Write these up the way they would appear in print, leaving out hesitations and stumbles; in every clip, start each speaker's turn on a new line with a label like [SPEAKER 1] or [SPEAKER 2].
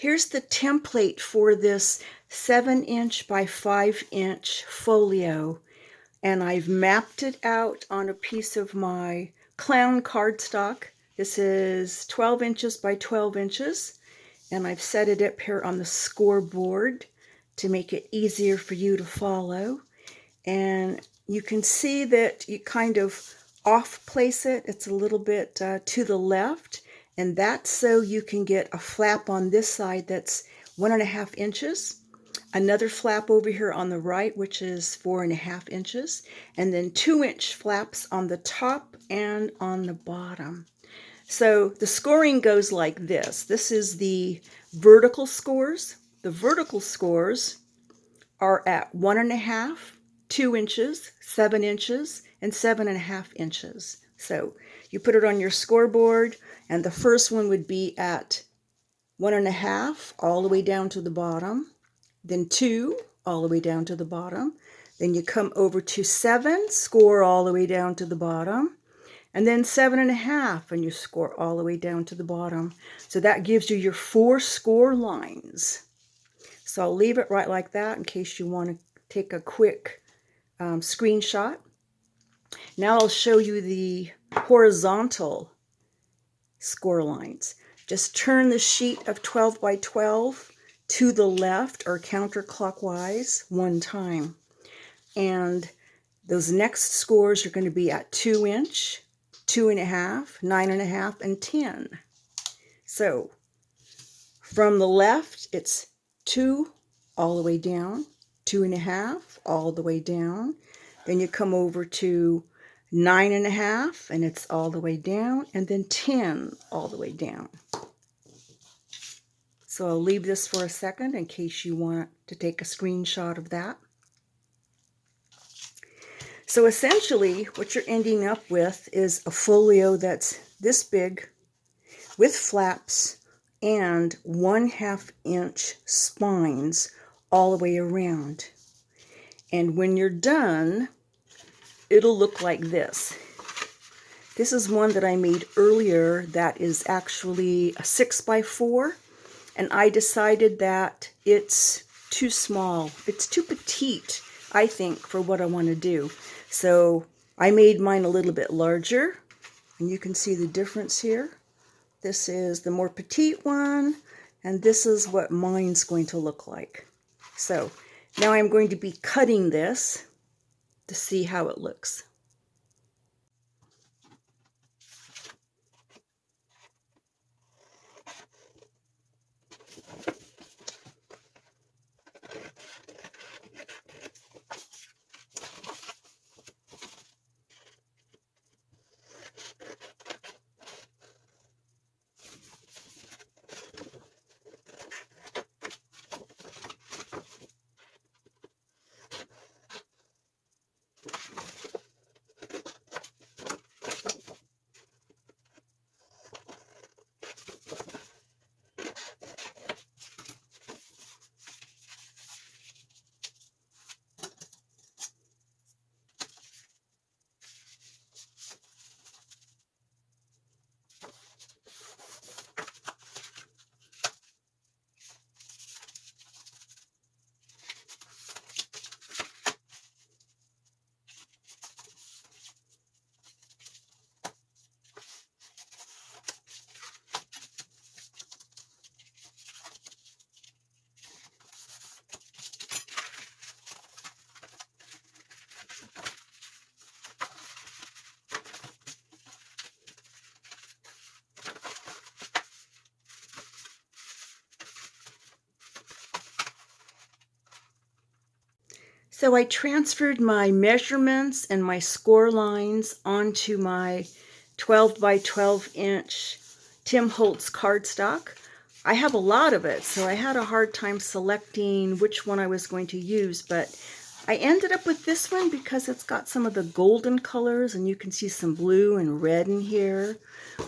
[SPEAKER 1] Here's the template for this 7-inch by 5-inch folio, and I've mapped it out on a piece of my clown cardstock. This is 12 inches by 12 inches, and I've set it up here on the scoreboard to make it easier for you to follow. And you can see that you kind of off place it. It's a little bit to the left, and that's so you can get a flap on this side that's 1.5 inches, another flap over here on the right, which is 4.5 inches, and then 2-inch flaps on the top and on the bottom. So the scoring goes like this. This is the vertical scores. The vertical scores are at 1.5, 2 inches, 7 inches, and 7.5 inches. So you put it on your scoreboard, and the first one would be at 1.5 all the way down to the bottom, then 2 all the way down to the bottom, then you come over to 7, score all the way down to the bottom, and then 7.5, and you score all the way down to the bottom. So that gives you your 4 score lines. So I'll leave it right like that in case you want to take a quick screenshot. Now I'll show you the horizontal score lines. Just turn the sheet of 12 by 12 to the left or counterclockwise one time. And those next scores are going to be at 2 inch, 2.5, 9.5, and 10. So from the left, it's 2 all the way down, 2.5 all the way down. Then you come over to 9.5, and it's all the way down, and then 10 all the way down. So I'll leave this for a second in case you want to take a screenshot of that. So essentially, what you're ending up with is a folio that's this big with flaps and 1/2 inch spines all the way around. And when you're done, it'll look like this. This is one that I made earlier that is actually a 6 by 4, and I decided that it's too small. It's too petite, I think, for what I want to do. So I made mine a little bit larger, and you can see the difference here. This is the more petite one, and this is what mine's going to look like. So now I'm going to be cutting this to see how it looks. So I transferred my measurements and my score lines onto my 12 by 12 inch Tim Holtz cardstock. I have a lot of it, so I had a hard time selecting which one I was going to use, but I ended up with this one because it's got some of the golden colors, and you can see some blue and red in here.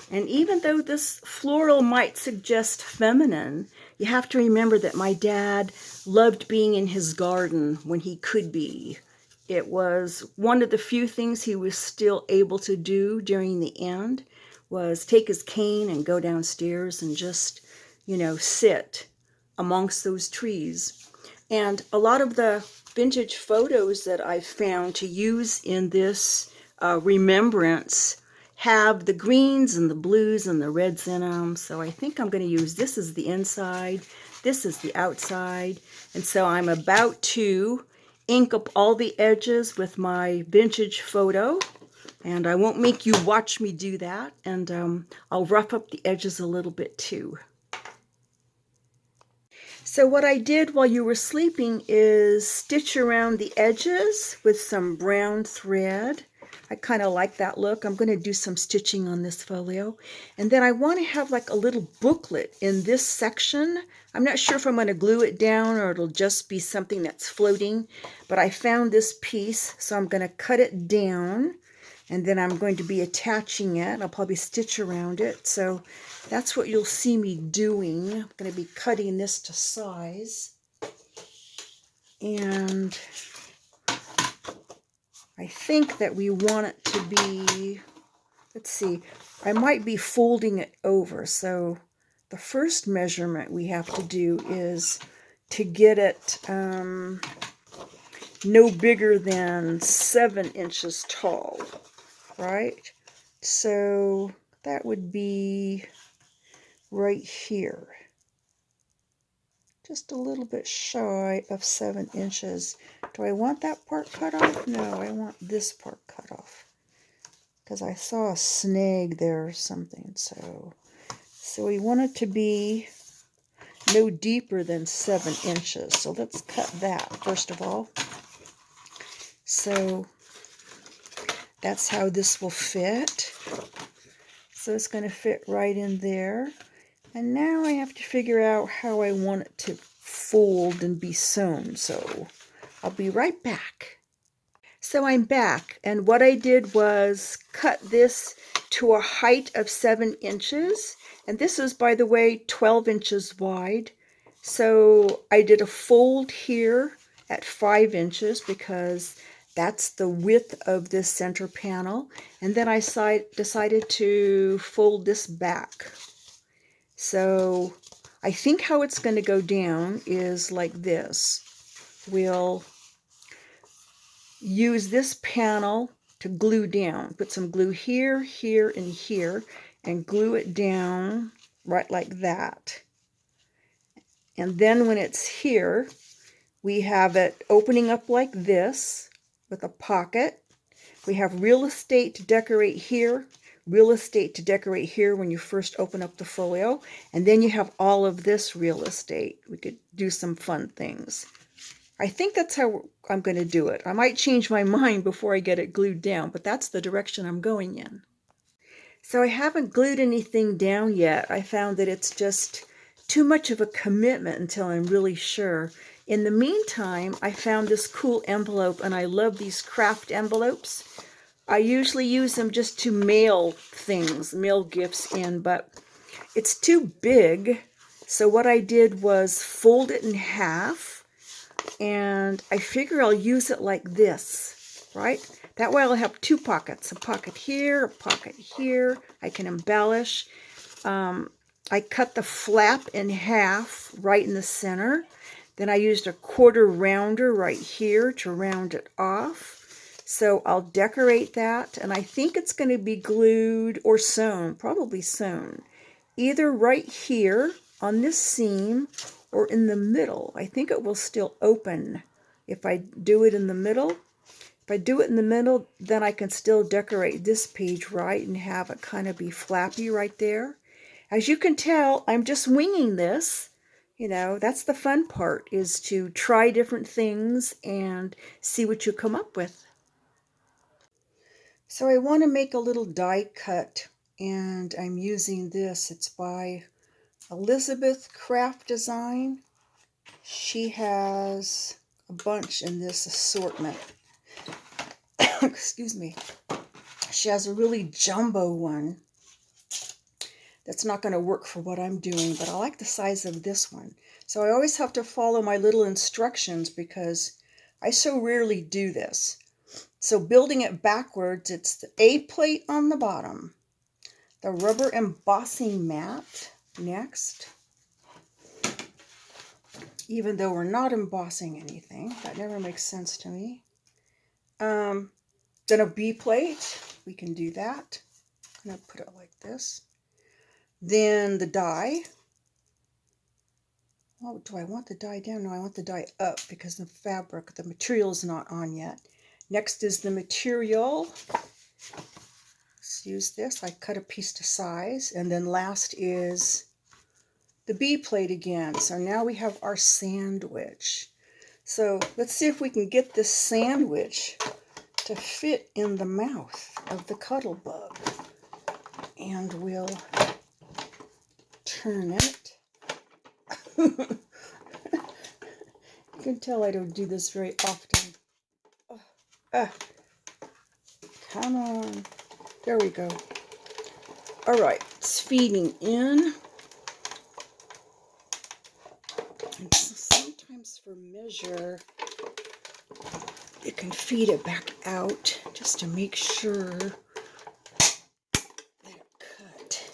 [SPEAKER 1] And even though this floral might suggest feminine, you have to remember that my dad loved being in his garden when he could be. It was one of the few things he was still able to do during the end, was take his cane and go downstairs and just, sit amongst those trees. And a lot of the vintage photos that I've found to use in this remembrance have the greens and the blues and the reds in them. So I think I'm going to use this as the inside, this is the outside. And so I'm about to ink up all the edges with my vintage photo. And I won't make you watch me do that. And I'll rough up the edges a little bit too. So what I did while you were sleeping is stitch around the edges with some brown thread. I kind of like that look. I'm going to do some stitching on this folio. And then I want to have like a little booklet in this section. I'm not sure if I'm going to glue it down or it'll just be something that's floating. But I found this piece, so I'm going to cut it down. And then I'm going to be attaching it. I'll probably stitch around it. So that's what you'll see me doing. I'm going to be cutting this to size. And I think that we want it to be, let's see, I might be folding it over. So the first measurement we have to do is to get it no bigger than 7 inches tall. Right? So that would be right here. Just a little bit shy of 7 inches. Do I want that part cut off? No, I want this part cut off. Because I saw a snag there or something. So we want it to be no deeper than 7 inches. So let's cut that first of all. So that's how this will fit. So it's going to fit right in there. And now I have to figure out how I want it to fold and be sewn. So I'll be right back. So I'm back. And what I did was cut this to a height of 7 inches. And this is, by the way, 12 inches wide. So I did a fold here at 5 inches because that's the width of this center panel. And then I decided to fold this back. So I think how it's going to go down is like this. We'll use this panel to glue down. Put some glue here, here, and here, and glue it down right like that. And then when it's here, we have it opening up like this, with a pocket. We have real estate to decorate here, real estate to decorate here when you first open up the folio, and then you have all of this real estate. We could do some fun things. I think that's how I'm going to do it. I might change my mind before I get it glued down, but that's the direction I'm going in. So I haven't glued anything down yet. I found that it's just too much of a commitment until I'm really sure. In the meantime, I found this cool envelope, and I love these craft envelopes. I usually use them just to mail things, mail gifts in, but it's too big. So what I did was fold it in half, and I figure I'll use it like this, right? That way I'll have 2 pockets, a pocket here, a pocket here. I can embellish. I cut the flap in half right in the center. Then I used a 1/4 rounder right here to round it off. So I'll decorate that, and I think it's going to be glued or sewn, probably sewn, either right here on this seam or in the middle. I think it will still open if I do it in the middle. If I do it in the middle, then I can still decorate this page right and have it kind of be flappy right there. As you can tell, I'm just winging this. You know, that's the fun part, is to try different things and see what you come up with. So I want to make a little die cut, and I'm using this. It's by Elizabeth Craft Design. She has a bunch in this assortment. Excuse me. She has a really jumbo one. That's not going to work for what I'm doing, but I like the size of this one. So I always have to follow my little instructions because I so rarely do this. So building it backwards, it's the A plate on the bottom, the rubber embossing mat next, even though we're not embossing anything. That never makes sense to me. Then a B plate, we can do that. I'm going to put it like this. Then the die. Oh, do I want the die down? No, I want the die up because the fabric, the material is not on yet. Next is the material. Let's use this. I cut a piece to size. And then last is the B plate again. So now we have our sandwich. So let's see if we can get this sandwich to fit in the mouth of the cuddle bug. And we'll turn it. You can tell I don't do this very often. Come on. There we go. All right, it's feeding in. And sometimes for measure, you can feed it back out just to make sure that it cut.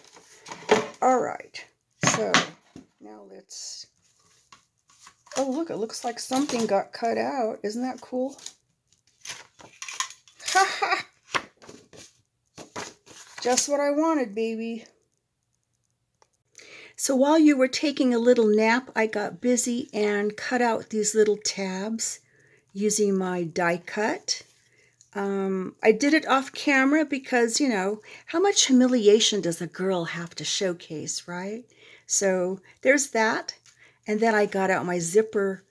[SPEAKER 1] All right, so now let's, oh look, it looks like something got cut out. Isn't that cool? Ha ha! Just what I wanted, baby. So while you were taking a little nap, I got busy and cut out these little tabs using my die cut. I did it off camera because, you know, how much humiliation does a girl have to showcase, right? So there's that. And then I got out my zipper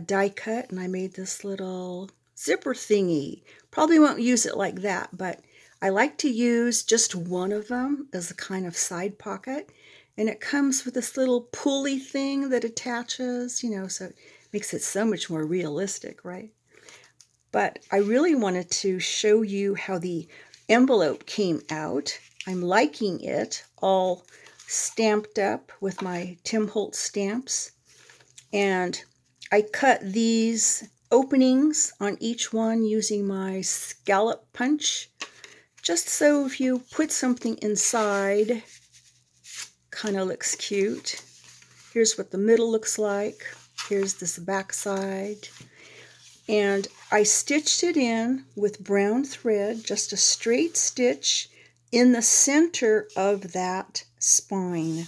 [SPEAKER 1] die cut and I made this little zipper thingy. Probably won't use it like that, but I like to use just one of them as a kind of side pocket. And it comes with this little pulley thing that attaches, you know, so it makes it so much more realistic, right? But I really wanted to show you how the envelope came out. I'm liking it, all stamped up with my Tim Holtz stamps. And I cut these openings on each one using my scallop punch, just so if you put something inside, kind of looks cute. Here's what the middle looks like. Here's this back side. And I stitched it in with brown thread, just a straight stitch in the center of that spine.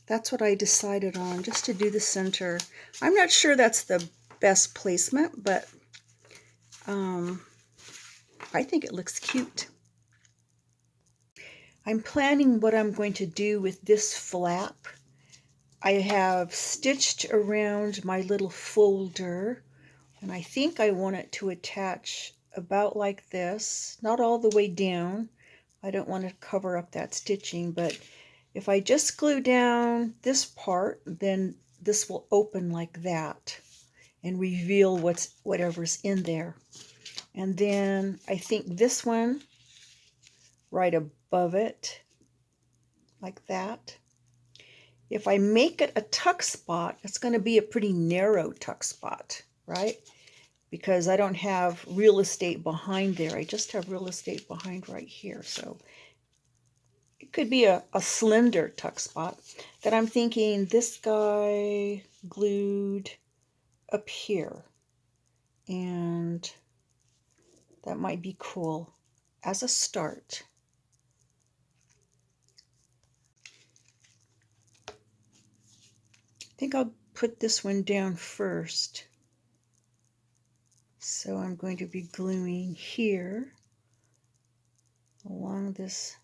[SPEAKER 1] That's what I decided on, just to do the center. I'm not sure that's the best placement, but I think it looks cute. I'm planning what I'm going to do with this flap. I have stitched around my little folder, and I think I want it to attach about like this, not all the way down. I don't want to cover up that stitching, but if I just glue down this part, then this will open like that and reveal whatever's in there. And then I think this one right above it, like that. If I make it a tuck spot, it's going to be a pretty narrow tuck spot, right? Because I don't have real estate behind there. I just have real estate behind right here. So it could be a slender tuck spot that I'm thinking this guy glued up here. And that might be cool as a start. I think I'll put this one down first. So I'm going to be gluing here along this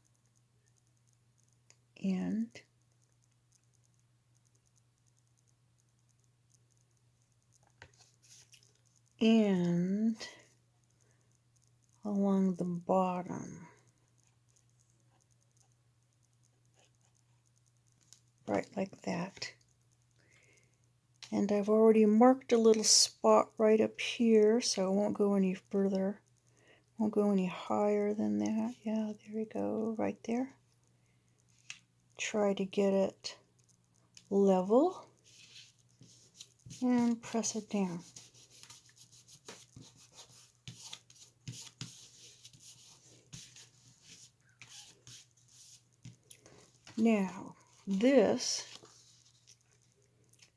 [SPEAKER 1] end. And along the bottom. Right like that. And I've already marked a little spot right up here, so I won't go any further. Won't go any higher than that. Yeah, there we go, right there. Try to get it level and press it down. Now, this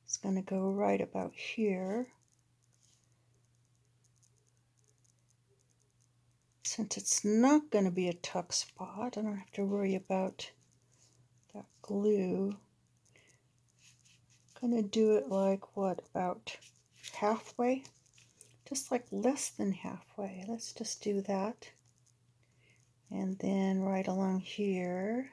[SPEAKER 1] is going to go right about here. Since it's not going to be a tuck spot, I don't have to worry about that glue. I'm going to do it like, what, about halfway? Just like less than halfway. Let's just do that. And then right along here.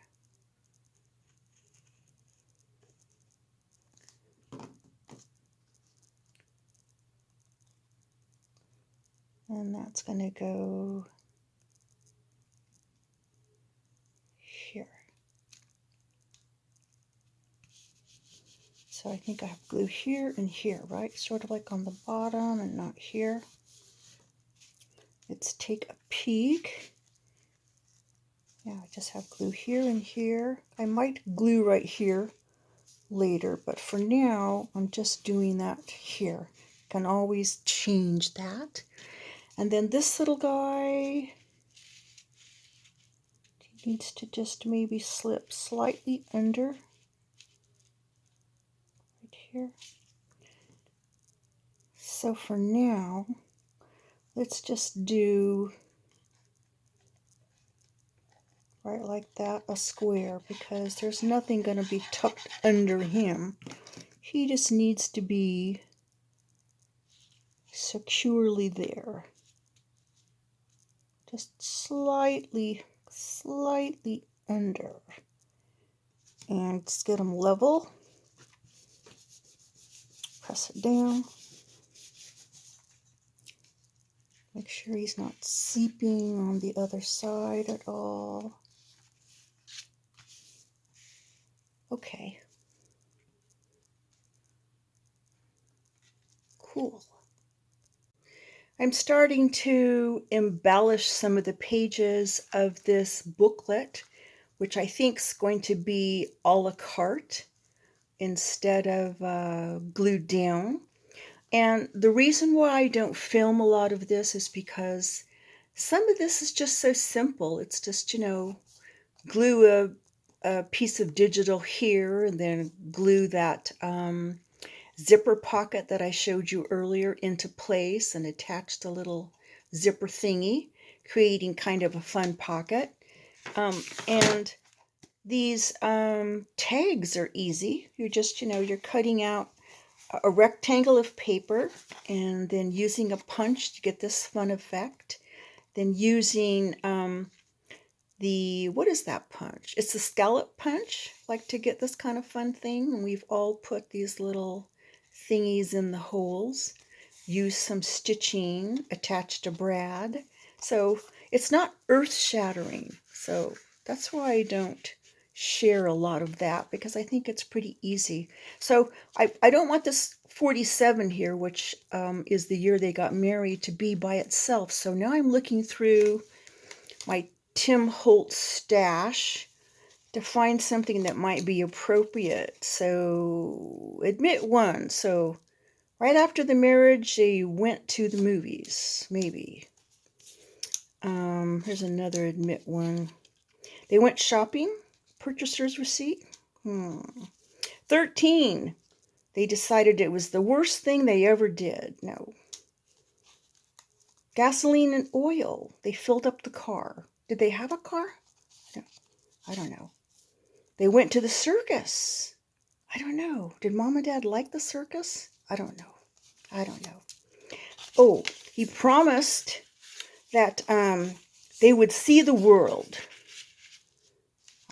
[SPEAKER 1] And that's going to go here. So I think I have glue here and here, right? Sort of like on the bottom and not here. Let's take a peek. Yeah, I just have glue here and here. I might glue right here later, but for now, I'm just doing that here. Can always change that. And then this little guy needs to just maybe slip slightly under right here. So for now, let's just do right like that, a square, because there's nothing going to be tucked under him. He just needs to be securely there. Just slightly under. And just get him level. Press it down. Make sure he's not seeping on the other side at all. Okay. Cool. I'm starting to embellish some of the pages of this booklet, which I think is going to be a la carte instead of glued down. And the reason why I don't film a lot of this is because some of this is just so simple. It's just, glue a piece of digital here and then glue that zipper pocket that I showed you earlier into place and attach the little zipper thingy, creating kind of a fun pocket. And these tags are easy. You're just, you're cutting out a rectangle of paper and then using a punch to get this fun effect. Then using what is that punch? It's the scallop punch, like to get this kind of fun thing. And we've all put these little thingies in the holes. Use some stitching attached to brad. So it's not earth-shattering. So that's why I don't share a lot of that, because I think it's pretty easy. So I don't want this 47 here, which is the year they got married, to be by itself. So now I'm looking through my Tim Holtz stash to find something that might be appropriate. So admit one. So right after the marriage, they went to the movies, maybe. Here's another admit one. They went shopping. Purchaser's receipt. 13. They decided it was the worst thing they ever did. No. Gasoline and oil. They filled up the car. Did they have a car? No, I don't know. They went to the circus. I don't know. Did Mom and Dad like the circus? I don't know. I don't know. Oh, he promised that they would see the world.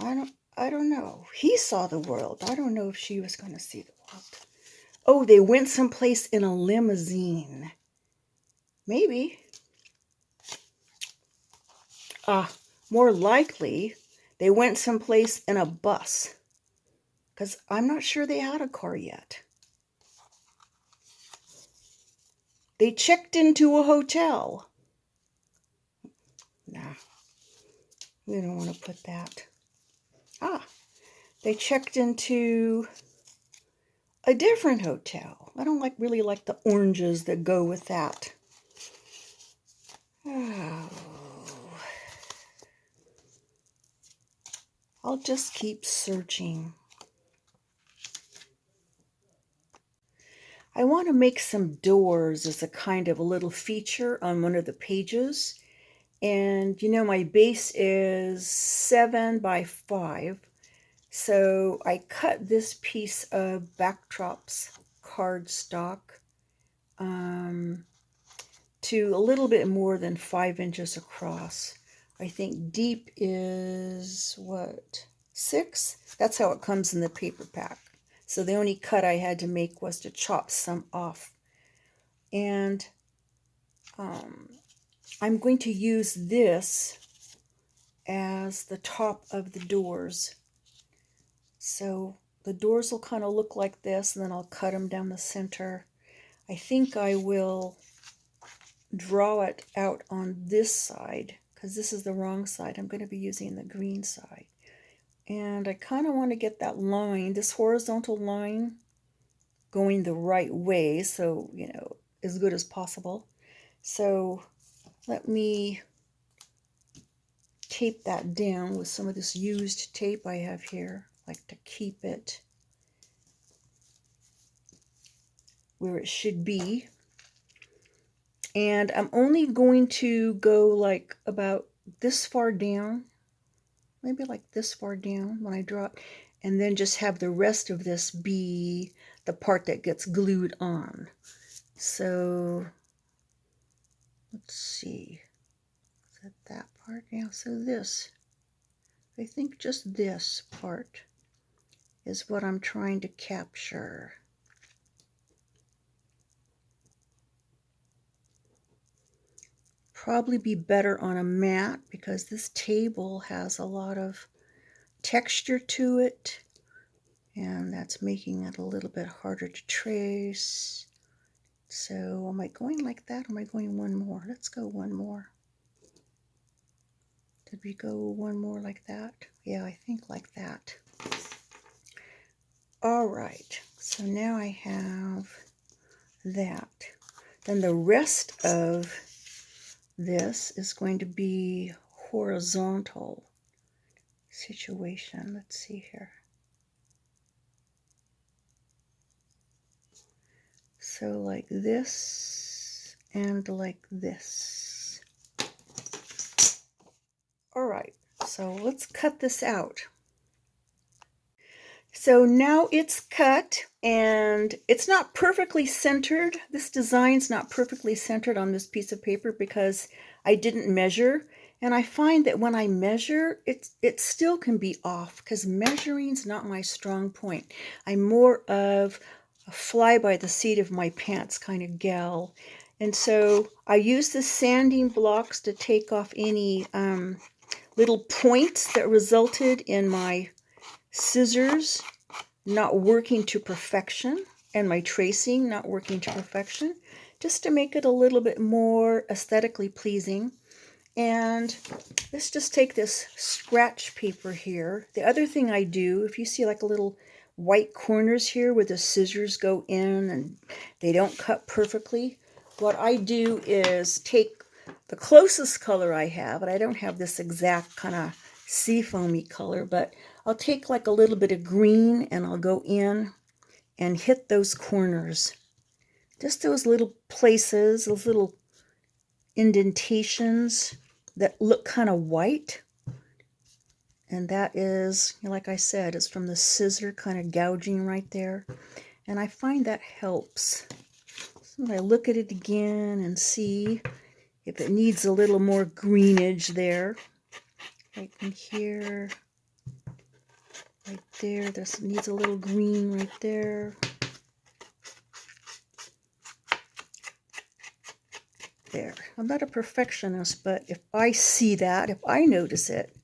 [SPEAKER 1] I don't know. He saw the world. I don't know if she was going to see the world. Oh, they went someplace in a limousine. Maybe. More likely, they went someplace in a bus. Because I'm not sure they had a car yet. They checked into a hotel. Nah, we don't want to put that. They checked into a different hotel. I don't really like the oranges that go with that. Oh. I'll just keep searching. I want to make some doors as a kind of a little feature on one of the pages. And you know, my base is 7 by 5. So I cut this piece of Backdrops cardstock to a little bit more than 5 inches across. I think deep is what, 6? That's how it comes in the paper pack. So the only cut I had to make was to chop some off. And I'm going to use this as the top of the doors. So the doors will kind of look like this, and then I'll cut them down the center. I think I will draw it out on this side, because this is the wrong side. I'm going to be using the green side. And I kind of want to get that line, this horizontal line, going the right way, so, you know, as good as possible. So let me tape that down with some of this used tape I have here. I like to keep it where it should be. And I'm only going to go like about this far down, maybe like this far down when I drop, and then just have the rest of this be the part that gets glued on. So let's see, is that that part? Yeah, so this, I think just this part is what I'm trying to capture. Probably be better on a mat because this table has a lot of texture to it, and that's making it a little bit harder to trace. So am I going like that, or am I going one more? Let's go one more. Did we go one more like that? Yeah, I think like that. All right, so now I have that. Then the rest of this is going to be horizontal situation. Let's see here. So like this and like this. All right, so let's cut this out. So now it's cut, and it's not perfectly centered. This design's not perfectly centered on this piece of paper because I didn't measure. And I find that when I measure, it still can be off because measuring's not my strong point. I'm more of a fly by the seat of my pants kind of gal. And so I use the sanding blocks to take off any little points that resulted in my scissors not working to perfection and my tracing not working to perfection, just to make it a little bit more aesthetically pleasing. And let's just take this scratch paper here. The other thing I do, if you see like a little white corners here where the scissors go in and they don't cut perfectly, what I do is take the closest color I have, and I don't have this exact kind of seafoamy color, but I'll take like a little bit of green and I'll go in and hit those corners. Just those little places, those little indentations that look kind of white. And that is, like I said, it's from the scissor kind of gouging right there. And I find that helps. So I look at it again and see if it needs a little more greenage there. Right in here, right there. This needs a little green right there. There. I'm not a perfectionist, but if I see that, if I notice it,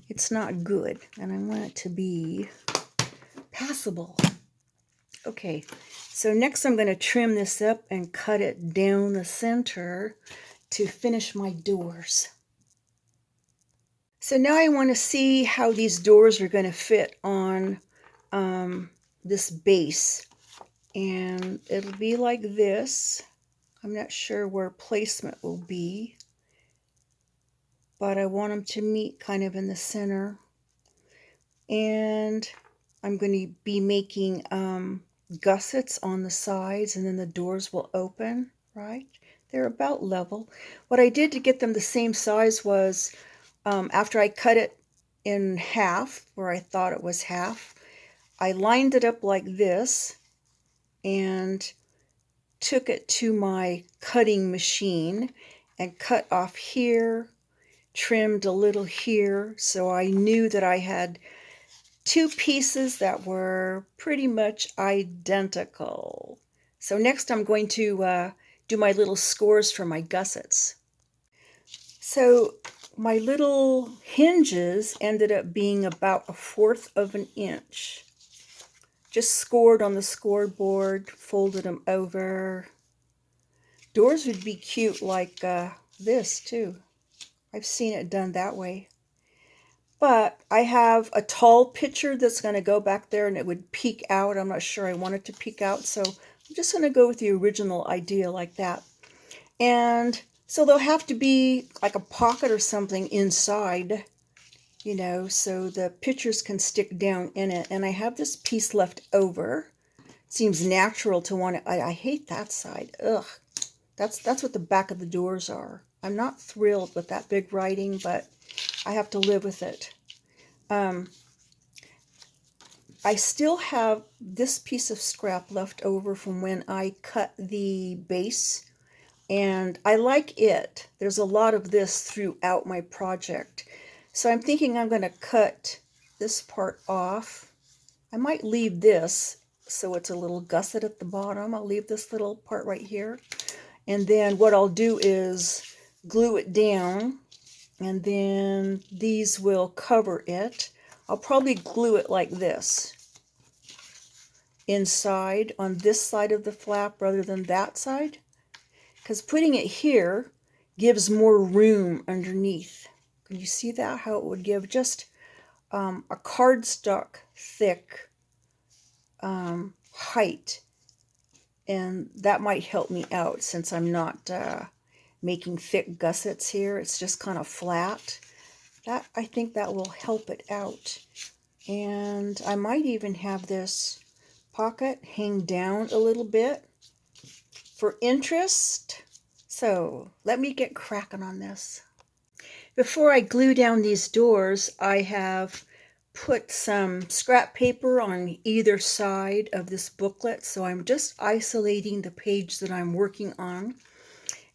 [SPEAKER 1] it's not good, and I want it to be passable. Okay, so next I'm going to trim this up and cut it down the center to finish my doors. So now I want to see how these doors are going to fit on this base, and it'll be like this. I'm not sure where placement will be, but I want them to meet kind of in the center. And I'm going to be making gussets on the sides, and then the doors will open, right? They're about level. What I did to get them the same size was, after I cut it in half, where I thought it was half, I lined it up like this and took it to my cutting machine and cut off here, trimmed a little here, so I knew that I had two pieces that were pretty much identical. So next I'm going to do my little scores for my gussets. So my little hinges ended up being about 1/4 of an inch. Just scored on the scoreboard, folded them over. Doors would be cute like this too. I've seen it done that way. But I have a tall picture that's going to go back there and it would peek out. I'm not sure I want it to peek out, so I'm just going to go with the original idea like that. And so there'll have to be like a pocket or something inside, you know, so the pictures can stick down in it. And I have this piece left over. Seems natural to want to, I hate that side. Ugh. That's what the back of the doors are. I'm not thrilled with that big writing, but I have to live with it. I still have this piece of scrap left over from when I cut the base, and I like it. There's a lot of this throughout my project. So I'm thinking I'm going to cut this part off. I might leave this so it's a little gusset at the bottom. I'll leave this little part right here. And then what I'll do is glue it down, and then these will cover it. I'll probably glue it like this inside on this side of the flap rather than that side, because putting it here gives more room underneath. Can you see that? How it would give just a cardstock thick height, and that might help me out since I'm not making thick gussets here. It's just kind of flat. That, I think that will help it out. And I might even have this pocket hang down a little bit for interest. So let me get cracking on this. Before I glue down these doors, I have put some scrap paper on either side of this booklet, so I'm just isolating the page that I'm working on.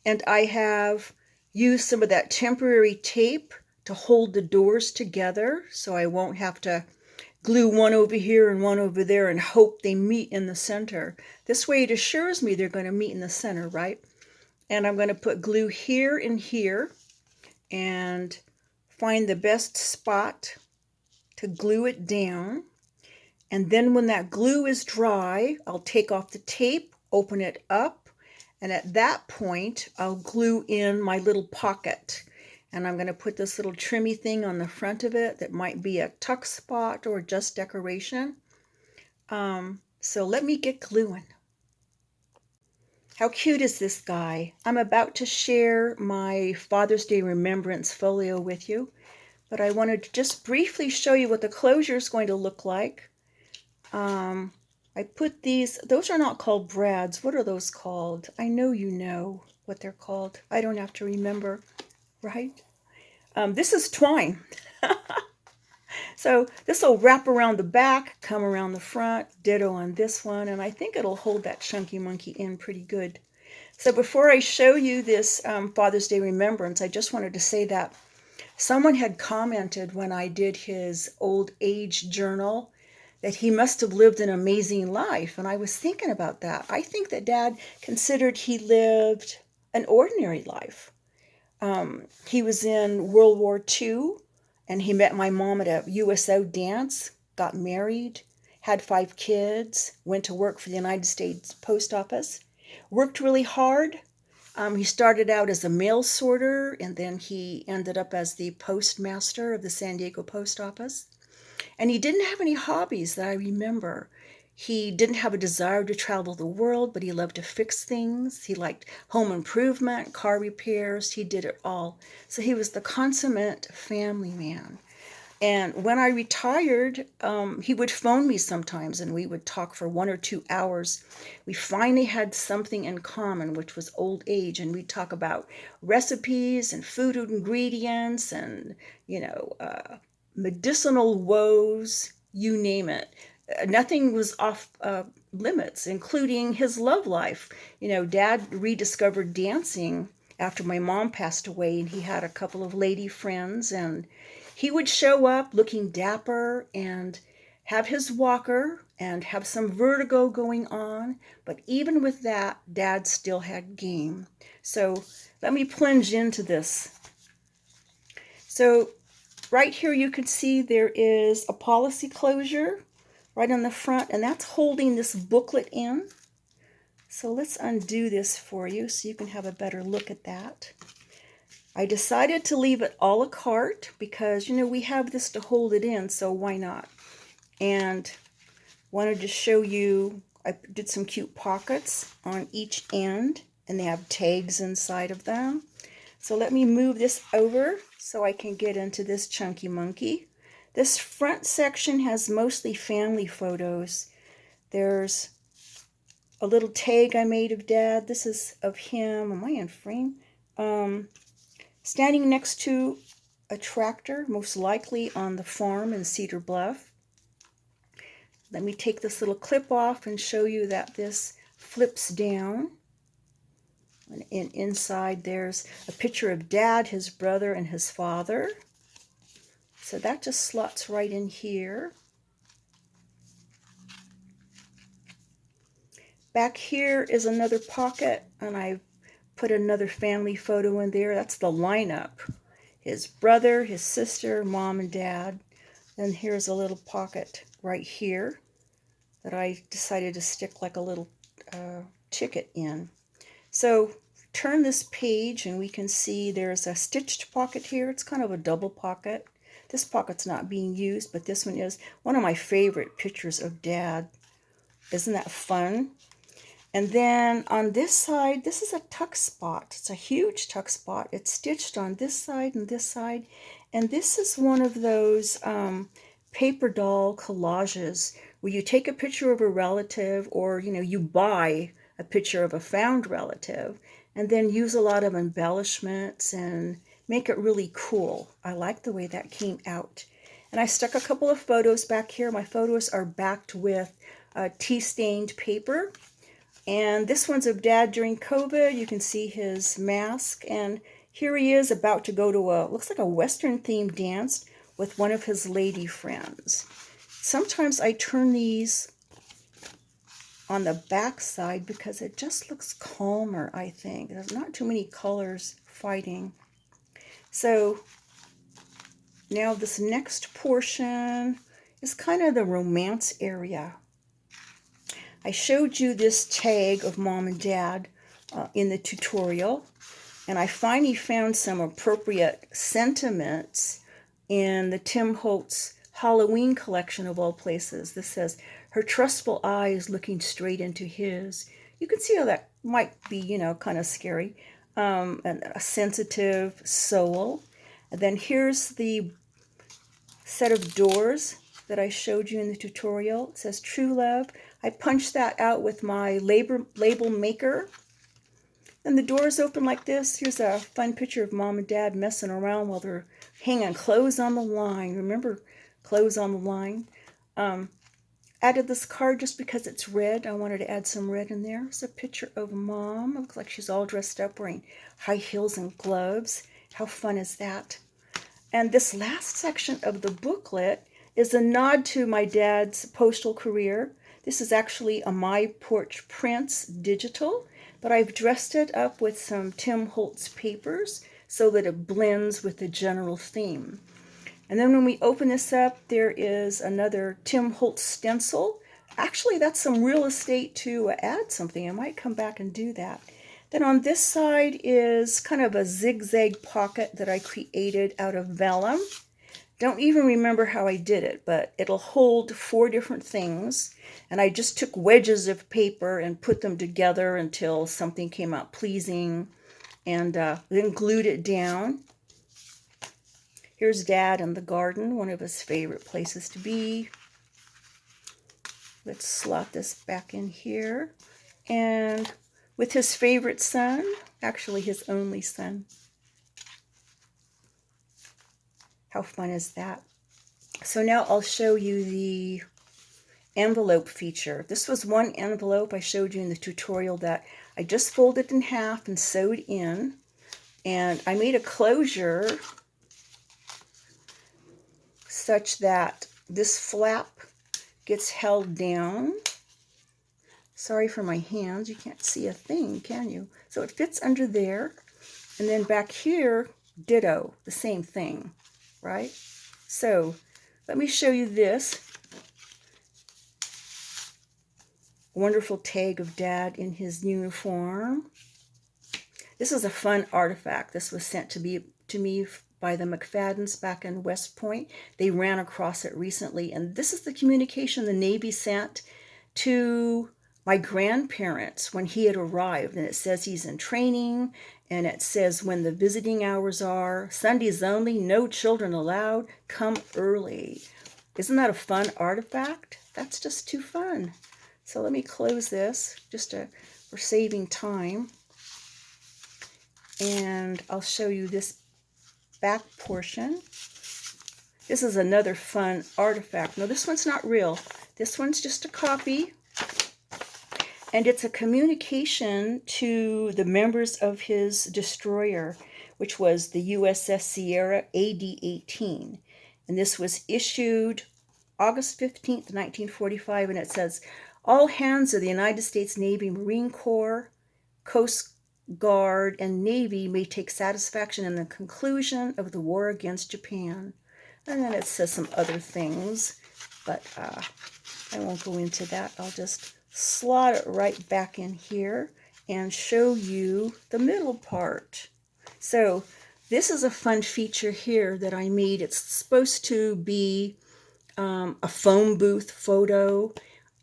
[SPEAKER 1] And I have used some of that temporary tape to hold the doors together, so I won't have to glue one over here and one over there and hope they meet in the center. This way it assures me they're going to meet in the center, right? And I'm going to put glue here and here and find the best spot to glue it down. And then when that glue is dry, I'll take off the tape, open it up, and at that point I'll glue in my little pocket. And I'm going to put this little trimmy thing on the front of it that might be a tuck spot or just decoration. So let me get gluing. How cute is this guy? I'm about to share my Father's Day Remembrance folio with you, but I wanted to just briefly show you what the closure is going to look like. I put these, those are not called brads. What are those called? I know you know what they're called. I don't have to remember, right? This is twine. So this will wrap around the back, come around the front, ditto on this one, and I think it'll hold that chunky monkey in pretty good. So before I show you this Father's Day Remembrance, I just wanted to say that someone had commented when I did his old age journal that he must have lived an amazing life, and I was thinking about that. I think that Dad considered he lived an ordinary life. He was in World War II, and he met my mom at a USO dance, got married, had 5 kids, went to work for the United States Post Office, worked really hard. He started out as a mail sorter, and then he ended up as the postmaster of the San Diego Post Office. And he didn't have any hobbies that I remember. He didn't have a desire to travel the world, but he loved to fix things. He liked home improvement, car repairs. He did it all. So he was the consummate family man. And when I retired, he would phone me sometimes and we would talk for 1 or 2 hours. We finally had something in common, which was old age, and we'd talk about recipes and food ingredients and, medicinal woes, you name it. Nothing was off limits, including his love life. Dad rediscovered dancing after my mom passed away, and he had a couple of lady friends, and he would show up looking dapper and have his walker and have some vertigo going on. But even with that, Dad still had game. So let me plunge into this. So right here you can see there is a policy closure right on the front, and that's holding this booklet in. So let's undo this for you so you can have a better look at that. I decided to leave it a la carte because, we have this to hold it in, so why not? And wanted to show you, I did some cute pockets on each end, and they have tags inside of them. So let me move this over so I can get into this chunky monkey. This front section has mostly family photos. There's a little tag I made of Dad. This is of him. Am I in frame? Standing next to a tractor, most likely on the farm in Cedar Bluff. Let me take this little clip off and show you that this flips down. And inside there's a picture of Dad, his brother, and his father. So that just slots right in here. Back here is another pocket, and I've put another family photo in there. That's the lineup. His brother, his sister, mom, and dad. Then here's a little pocket right here that I decided to stick like a little ticket in. So turn this page and we can see there's a stitched pocket here. It's kind of a double pocket. This pocket's not being used, but this one is. One of my favorite pictures of Dad. Isn't that fun? And then on this side, this is a tuck spot. It's a huge tuck spot. It's stitched on this side and this side. And this is one of those paper doll collages where you take a picture of a relative, or, you buy a picture of a found relative and then use a lot of embellishments and make it really cool. I like the way that came out. And I stuck a couple of photos back here. My photos are backed with tea-stained paper. And this one's of Dad during COVID. You can see his mask. And here he is about to go to looks like a Western-themed dance with one of his lady friends. Sometimes I turn these on the back side because it just looks calmer, I think. There's not too many colors fighting. So now this next portion is kind of the romance area. I showed you this tag of Mom and Dad in the tutorial, and I finally found some appropriate sentiments in the Tim Holtz Halloween collection of all places. This says, her trustful eyes looking straight into his. You can see how that might be, kind of scary. And a sensitive soul. And then here's the set of doors that I showed you in the tutorial. It says true love. I punched that out with my label maker. Then the doors open like this. Here's a fun picture of Mom and Dad messing around while they're hanging clothes on the line. Remember, clothes on the line? Added this card just because it's red. I wanted to add some red in there. It's a picture of Mom. It looks like she's all dressed up wearing high heels and gloves. How fun is that? And this last section of the booklet is a nod to my dad's postal career. This is actually a My Porch Prints digital, but I've dressed it up with some Tim Holtz papers so that it blends with the general theme. And then when we open this up, there is another Tim Holtz stencil. Actually, that's some real estate to add something. I might come back and do that. Then on this side is kind of a zigzag pocket that I created out of vellum. Don't even remember how I did it, but it'll hold 4 different things. And I just took wedges of paper and put them together until something came out pleasing, and then glued it down. Here's Dad in the garden, one of his favorite places to be. Let's slot this back in here. And with his favorite son, actually his only son. How fun is that? So now I'll show you the envelope feature. This was one envelope I showed you in the tutorial that I just folded in half and sewed in. And I made a closure such that this flap gets held down. Sorry for my hands, you can't see a thing, can you? So it fits under there, and then back here, ditto, the same thing, right? So let me show you this wonderful tag of Dad in his uniform. This is a fun artifact. This was sent to me by the McFaddens back in West Point. They ran across it recently, and this is the communication the Navy sent to my grandparents when he had arrived. And it says he's in training, and it says when the visiting hours are, Sundays only, no children allowed, come early. Isn't that a fun artifact? That's just too fun. So let me close this just for saving time. And I'll show you this back portion. This is another fun artifact. No, this one's not real. This one's just a copy. And it's a communication to the members of his destroyer, which was the USS Sierra AD-18. And this was issued August 15th, 1945, and it says, all hands of the United States Navy, Marine Corps, Coast Guard, and Navy may take satisfaction in the conclusion of the war against Japan. And then it says some other things, but I won't go into that. I'll just slot it right back in here and show you the middle part. So this is a fun feature here that I made. It's supposed to be a phone booth photo,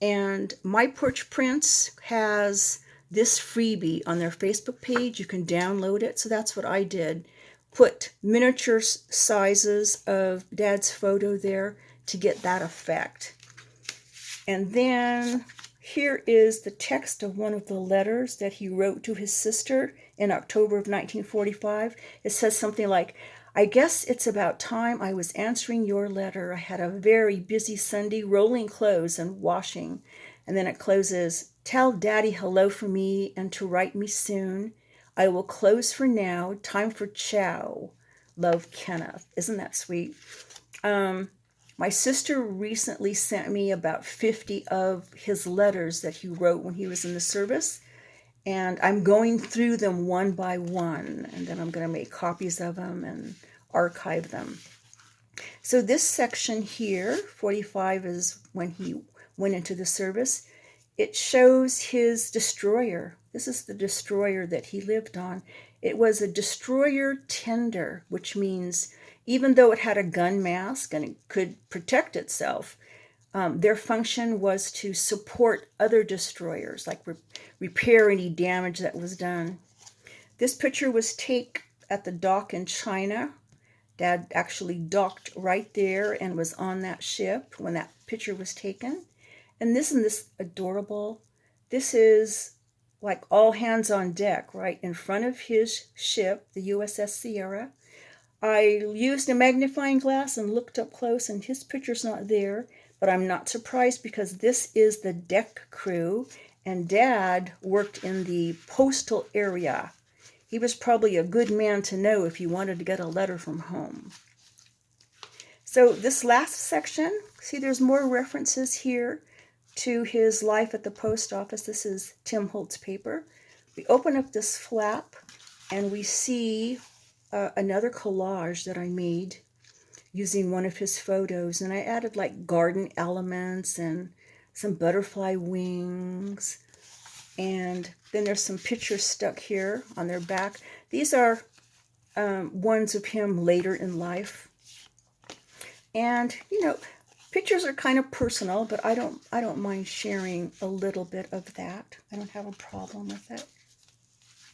[SPEAKER 1] and My Porch Prints has this freebie on their Facebook page. You can download it. So that's what I did. Put miniature sizes of Dad's photo there to get that effect. And then here is the text of one of the letters that he wrote to his sister in October of 1945. It says something like, I guess it's about time I was answering your letter. I had a very busy Sunday rolling clothes and washing. And then it closes, tell Daddy hello for me and to write me soon. I will close for now. Time for chow. Love, Kenneth. Isn't that sweet? My sister recently sent me about 50 of his letters that he wrote when he was in the service. And I'm going through them one by one. And then I'm going to make copies of them and archive them. So this section here, 45, is when he went into the service. It shows his destroyer. This is the destroyer that he lived on. It was a destroyer tender, which means even though it had a gun mask and it could protect itself, their function was to support other destroyers, like repair any damage that was done. This picture was taken at the dock in China. Dad actually docked right there and was on that ship when that picture was taken. And isn't this adorable? This is like all hands on deck, right in front of his ship, the USS Sierra. I used a magnifying glass and looked up close, and his picture's not there, but I'm not surprised because this is the deck crew, and Dad worked in the postal area. He was probably a good man to know if you wanted to get a letter from home. So this last section, see there's more references here to his life at the post office. This is Tim Holtz paper. We open up this flap and we see another collage that I made using one of his photos, and I added like garden elements and some butterfly wings, and then there's some pictures stuck here on their back. These are ones of him later in life, and you know, pictures are kind of personal, but I don't mind sharing a little bit of that. I don't have a problem with it.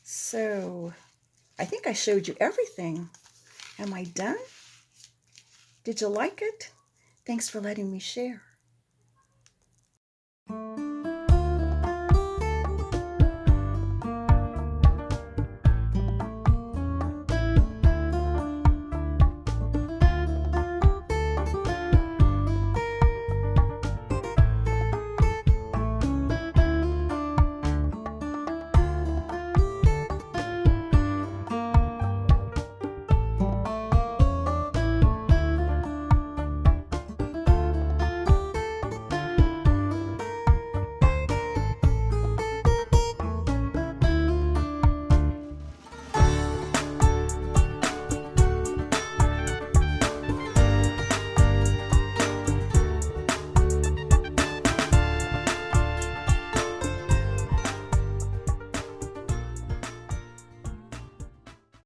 [SPEAKER 1] So I think I showed you everything. Am I done? Did you like it? Thanks for letting me share.